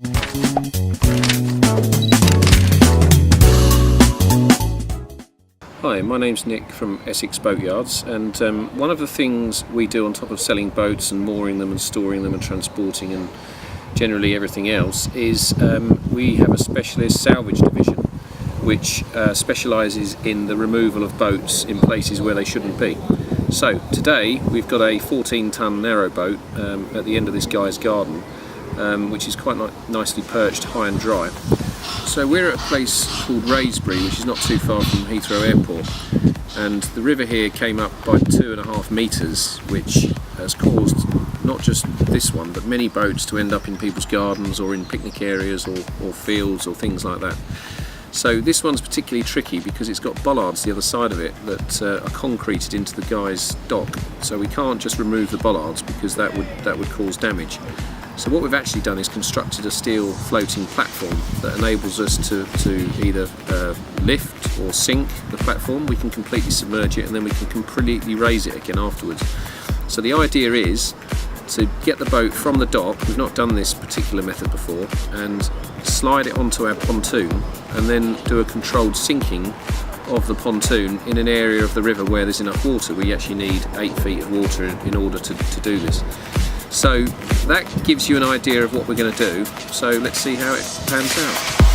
Hi, my name's Nick from Essex Boatyards, and one of the things we do on top of selling boats and mooring them and storing them and transporting and generally everything else is we have a specialist salvage division which specialises in the removal of boats in places where they shouldn't be. So today we've got a 14-ton narrow boat at the end of this guy's garden, which is quite nicely perched high and dry. So we're at a place called Raisbury, which is not too far from Heathrow Airport, and the river here came up by 2.5 metres, which has caused not just this one but many boats to end up in people's gardens or in picnic areas or fields or things like that. So this one's particularly tricky because it's got bollards the other side of it that are concreted into the guy's dock, so we can't just remove the bollards because that would cause damage. So what we've actually done is constructed a steel floating platform that enables us to either lift or sink the platform. We can completely submerge it and then we can completely raise it again afterwards. So the idea is to get the boat from the dock, we've not done this particular method before, and slide it onto our pontoon and then do a controlled sinking of the pontoon in an area of the river where there's enough water. We actually need 8 feet of water in order to do this. So that gives you an idea of what we're going to do, so let's see how it pans out.